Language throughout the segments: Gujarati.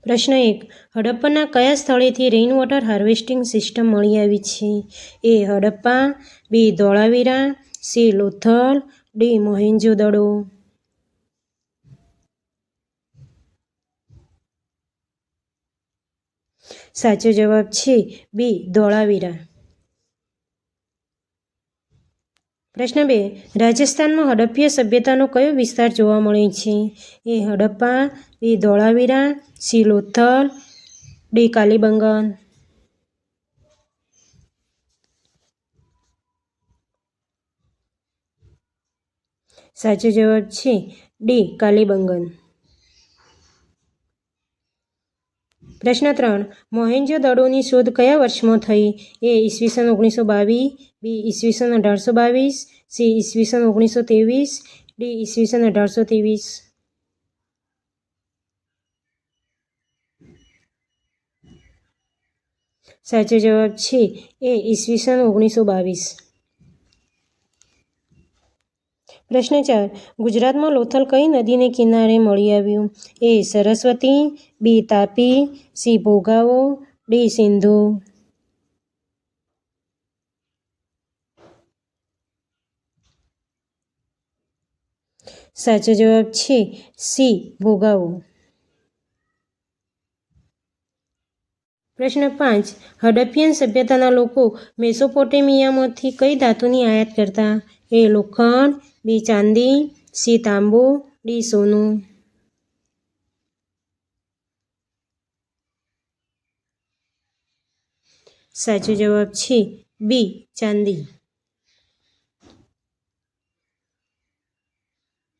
પ્રશ્ન 1. હડપ્પાના કયા સ્થળેથી રેઇન વોટર હાર્વેસ્ટિંગ સિસ્ટમ મળી આવી છે? એ. હડપ્પા, બી. ધોળાવીરા, સી. લોથલ, ડી. મોહેંજો-દડો. સાચો જવાબ છે બી. ધોળાવીરા. પ્રશ્ન 2. રાજસ્થાનમાં હડપ્પીય સભ્યતાનો કયો વિસ્તાર જોવા મળે છે? એ. હડપ્પા, બી. ધોળાવીરા, સી. લોથલ, ડી. કાલીબંગન. સાચો જવાબ છે ડી. કાલીબંગન. પ્રશ્ન 3. મોહેંજો-દડોની શોધ કયા વર્ષમાં થઈ? એ. ઈસવીસન 1922, બી. ઈસવીસન 1822, સી. ઈસવીસન 1923, ડી. ઈસવીસન 1823. સાચો જવાબ છે એ. ઈસવીસન 1922. પ્રશ્ન 4. ગુજરાતમાં લોથલ કઈ નદીને કિનારે મળી આવ્યું? એ. સરસ્વતી, બી. તાપી, સી. ભોગાવો, ડી. સિંધુ. સાચો જવાબ છે સી. ભોગાવો. પ્રશ્ન 5. હડપ્પિયન સભ્યતાના લોકો મેસોપોટેમિયામાંથી કઈ ધાતુની આયાત કરતા? એ. લોખંડ, બી. ચાંદી, સી. તાંબુ, ડી. સોનું. સાચો જવાબ છે બી. ચાંદી.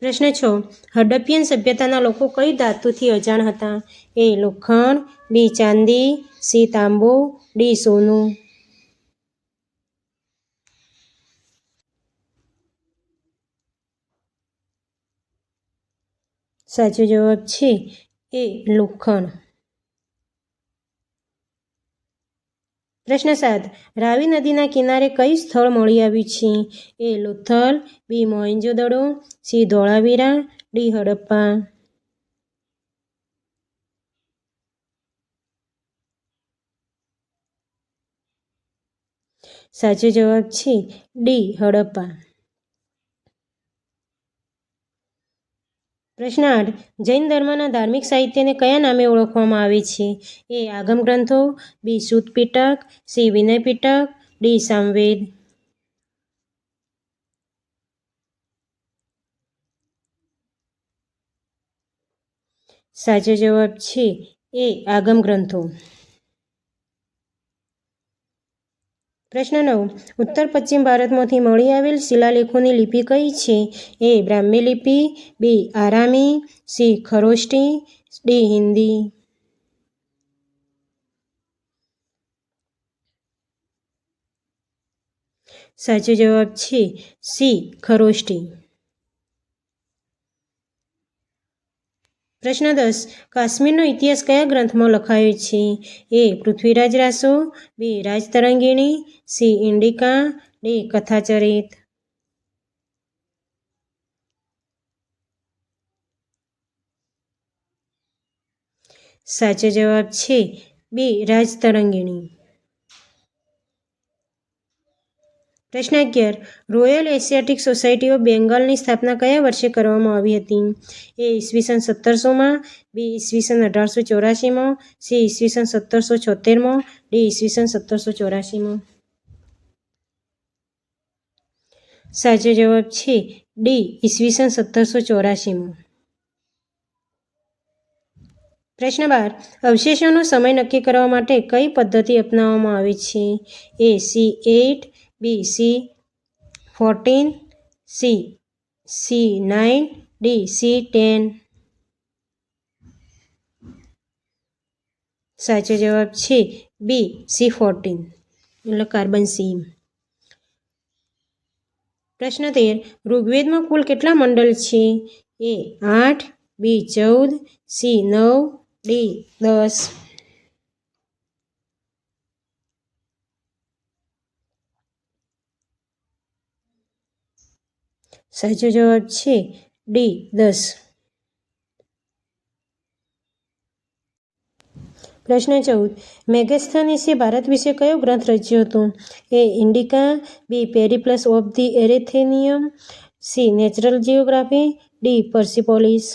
પ્રશ્ન 6. હડપ્પિયન સભ્યતાના લોકો કઈ ધાતુથી અજાણ હતા? એ. લોખંડ, બી. ચાંદી, સી. તાંબુ, ડી. સોનું. સાચો જવાબ છે એ. લોખંડ. પ્રશ્ન 7. રાવી નદીના કિનારે કઈ સ્થળ મળી આવ્યું છે? એ. લોથલ, બી. મોહેંજો-દડો, સી. ધોળાવીરા, ડી. હડપ્પા. સાચો જવાબ છે ડી. હડપ્પા. પ્રશ્ન 8. જૈન ધર્મના ધાર્મિક સાહિત્યને કયા નામે ઓળખવામાં આવે છે? એ. આગમ ગ્રંથો, બી. સુત્ત પિટક, સી. વિનય પિટક, ડી. સામવેદ. સાચો જવાબ છે એ. આગમ ગ્રંથો. પ્રશ્ન 9. ઉત્તર પશ્ચિમ ભારતમાંથી મળી આવેલ શિલાલેખોની લિપિ કઈ છે? એ. બ્રાહ્મી લિપિ, બી. આરામી, સી. ખરોષ્ટી, ડી. હિન્દી. સાચો જવાબ છે સી. ખરોષ્ટી. પ્રશ્ન 10. કાશ્મીરનો ઇતિહાસ કયા ગ્રંથમાં લખાયો છે? એ. પૃથ્વીરાજ રાસો, બી. રાજતરંગિણી, સી. ઇન્ડિકા, ડી. કથાચરિત. સાચો જવાબ છે બી. રાજતરંગિણી. પ્રશ્ન 11. રોયલ એશિયાટિક સોસાયટી ઓફ બેંગાલની સ્થાપના કયા વર્ષે કરવામાં આવી હતી? એ. ઈસવીસન 1700માં, બી. ઈસવીસન 1884માં, સી. ઈસવીસન 1776માં, ડી. ઈસવીસન 1784માં. સાચો જવાબ છે ડી. ઈસવીસન 1784માં. પ્રશ્ન 12. અવશેષોનો સમય નક્કી કરવા માટે કઈ પદ્ધતિ અપનાવવામાં આવે છે? એ. C8, બી. C14, C. C9, D. C10. સાચો જવાબ છે બી. C14 એટલે કાર્બન સી. પ્રશ્ન 13. ઋગ્વેદમાં કુલ કેટલા મંડળ છે? એ. 8, બી. 14, સી. 9, ડી. 10. સાચો જવાબ છે ડી. 10. પ્રશ્ન 14. મેગસ્થનીસે ભારત વિશે કયો ગ્રંથ રચ્યો હતો? A. Indica, B. Periplus of the Erythraean, C. Natural Geography, D. Persepolis.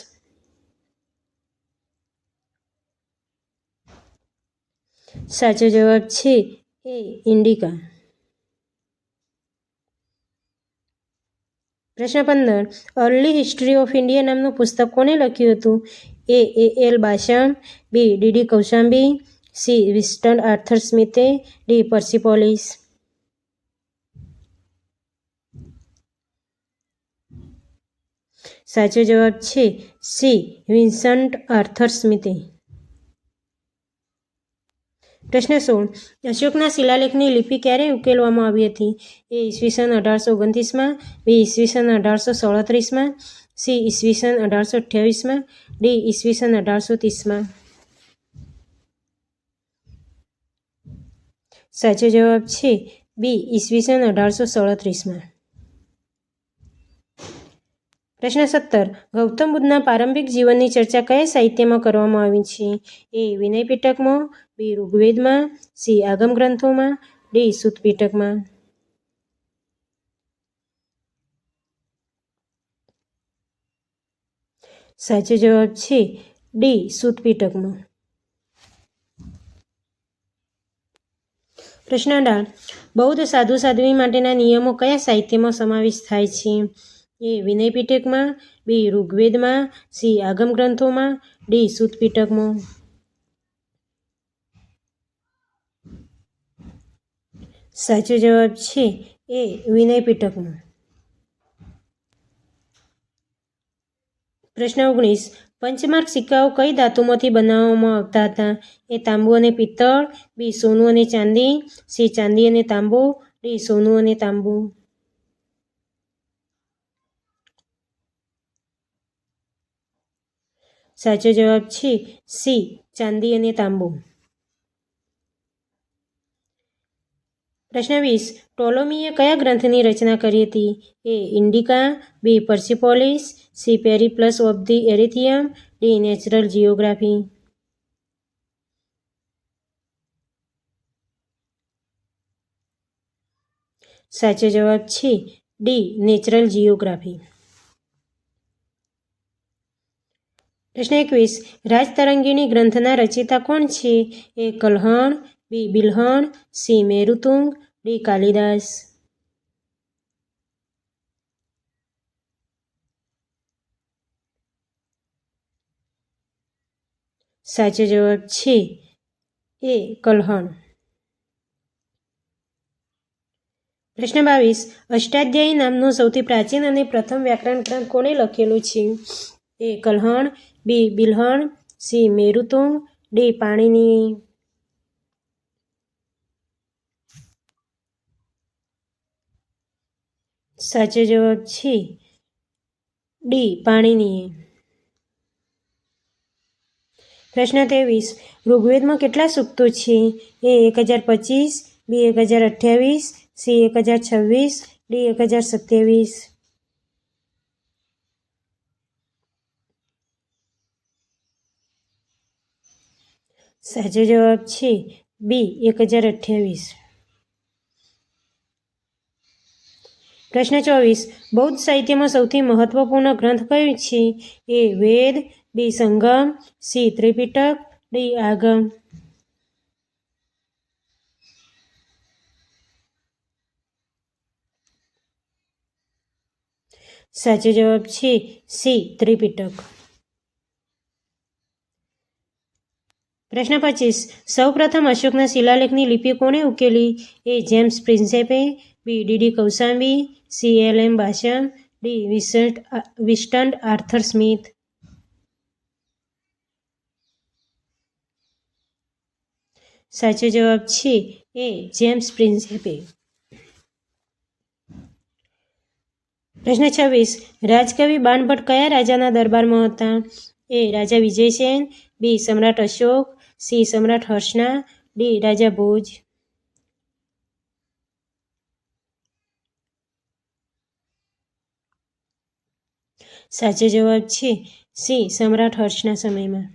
સાચો જવાબ છે એ. ઇન્ડિકા. પ્રશ્ન 15. અર્લી હિસ્ટ્રી ઓફ ઇન્ડિયા નામનું પુસ્તક કોણે લખ્યું હતું? A. L. Basham, B. D. Kosambi, C. Winston Arthur સ્મિથે, ડી. પર્સિપોલિસ. સાચો જવાબ છે સી. વિન્સન્ટ આર્થર સ્મિથે. પ્રશ્ન 16. અશોકના શિલાલેખની લિપિ ક્યારે ઉકેલવામાં આવી હતી? એ. ઈસવીસન 1829માં, બી. ઈસવીસન 1837માં, સી. ઈસવીસન 1828માં, ડી. ઈસવીસન 1830માં. સાચો જવાબ છે બી. ઈસવીસન 1837માં. પ્રશ્ન 17. ગૌતમ બુદ્ધના પ્રારંભિક જીવનની ચર્ચા કયા સાહિત્યમાં કરવામાં આવી છે? એ. વિનય પિટકમાં, બી. ઋગ્વેદમાં, સી. આગમ ગ્રંથોમાં, ડી. સૂત પિટકમાં. સાચો જવાબ છે ડી. સૂત પિટકમાં. પ્રશ્ન 18. બૌદ્ધ સાધુ સાધ્વી માટેના નિયમો કયા સાહિત્યમાં સમાવેશ થાય છે? એ. વિનય પિટકમાં, બી. ઋગ્વેદમાં, સી. આગમ ગ્રંથોમાં, ડી. સૂત પિટકમાં. સાચો જવાબ છે એ. વિનય પિટકમાં. પ્રશ્ન 19. પંચમાર્ક સિક્કાઓ કઈ ધાતુમાંથી બનાવવામાં આવતા હતા? એ. તાંબુ અને પિત્તળ, બી. સોનું અને ચાંદી, સી. ચાંદી અને તાંબુ, ડી. સોનું અને તાંબુ. સાચો જવાબ છે સી. ચાંદી અને તાંબુ. પ્રશ્ન 20. ટોલોમીએ કયા ગ્રંથની રચના કરી હતી? A. Indica, B. Persepolis, C. Periplus of the Erythraean, D. Natural Geography. સાચો જવાબ છે ડી. Natural geography. પ્રશ્ન 21. રાજતરંગિણી ગ્રંથના રચયિતા કોણ છે? એ. કલ્હણ, બી. બિલ્હણ, સી. મેરુતુંગ, ડી. કાલિદાસ. સાચો જવાબ છે એ. કલ્હણ. પ્રશ્ન 22. અષ્ટાધ્યાયી નામનું સૌથી પ્રાચીન અને પ્રથમ વ્યાકરણ ગ્રંથ કોણે લખેલું છે? એ. કલ્હણ, બી. બિલ્હણ, સી. મેરુતુંગ, ડી. પાણિની. સાચો જવાબ છે ડી. પાણિનીએ. પ્રશ્ન 23. ઋગ્વેદમાં કેટલા સૂક્તો છે? એ. 1025, બી. 1028, સી. 1026, ડી. 1027. સાચો જવાબ છે બી. 1028. પ્રશ્ન 24. બૌદ્ધ સાહિત્યમાં સૌથી મહત્વપૂર્ણ ગ્રંથ કયો છે? એ. વેદ, બી. સંગમ, સી. ત્રિપિટક, ડી. આગમ. સાચો જવાબ છે સી. ત્રિપિટક. પ્રશ્ન 25. સૌપ્રથમ અશોકના શિલાલેખની લિપિ કોણે ઉકેલી? એ. જેમ્સ પ્રિન્સેપે, બી. ડી. કૌશાંબી, સી. એલ. એમ. બાશમ, ડી. Winston Arthur Smith. સાચો જવાબ છે એ. જેમ્સ પ્રિન્સેપે. પ્રશ્ન 26. રાજકવિ બાણભટ્ટ કયા રાજાના દરબારમાં હતા? એ. રાજા વિજયસેન, બી. સમ્રાટ અશોક, સી. સમ્રાટ હર્ષના, ડી. રાજા ભોજ. સાચો જવાબ છે સી. સમ્રાટ હર્ષના સમયમાં.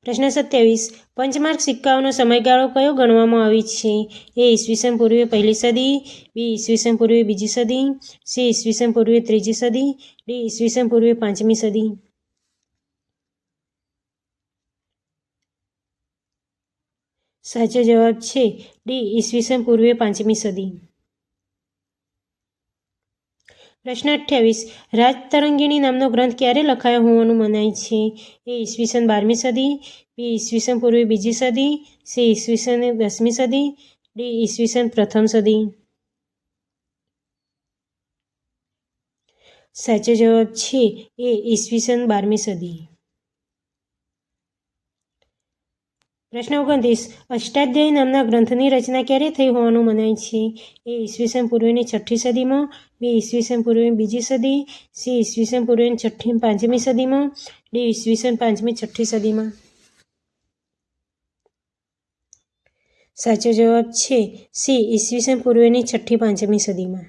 પ્રશ્ન 27. પંચમાર્ક સિક્કાઓનો સમયગાળો કયો ગણવામાં આવે છે? એ ઈસવીસન પૂર્વે પહેલી સદી, બી ઈસવીસન પૂર્વે બીજી સદી, સી ઈસવીસન પૂર્વે ત્રીજી સદી, ડી ઈસવીસન પૂર્વે પાંચમી સદી. સાચો જવાબ છે ડી ઈસવીસન પૂર્વે પાંચમી સદી. પ્રશ્ન 28. રાજતરંગિણી નામનો ગ્રંથ ક્યારે લખાયો હોવાનું મનાય છે? એ ઈસવીસન 12મી સદી, બી ઈસવીસન પૂર્વે બીજી સદી, સી ઈસવીસન 10મી સદી, ડી ઈસવીસન પ્રથમ સદી. સાચો જવાબ છે એ ઈસવીસન 12મી સદી. પ્રશ્ન 29. અષ્ટાધ્યાયી નામના ગ્રંથની રચના ક્યારે થઈ હોવાનું મનાય છે? એ ઈસવીસન પૂર્વેની છઠ્ઠી સદીમાં, બી ઈસવીસન પૂર્વેની બીજી સદી, સી ઈસવીસન પૂર્વેની પાંચમી સદીમાં, ડી ઈસવીસન પાંચમી છઠ્ઠી સદીમાં. સાચો જવાબ છે સી ઈસવીસન પૂર્વેની છઠ્ઠી પાંચમી સદીમાં.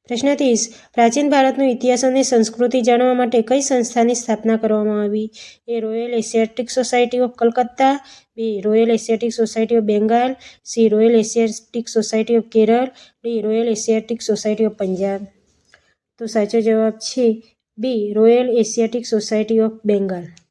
પ્રશ્ન 30. પ્રાચીન ભારતનો ઇતિહાસ અને સંસ્કૃતિ જાણવા માટે કઈ સંસ્થાની સ્થાપના કરવામાં આવી? A Royal Asiatic Society of Calcutta, B Royal Asiatic Society of Bengal, C Royal Asiatic Society of Kerala, D Royal Asiatic Society of Punjab. તો સાચો જવાબ છે B Royal Asiatic Society of Bengal.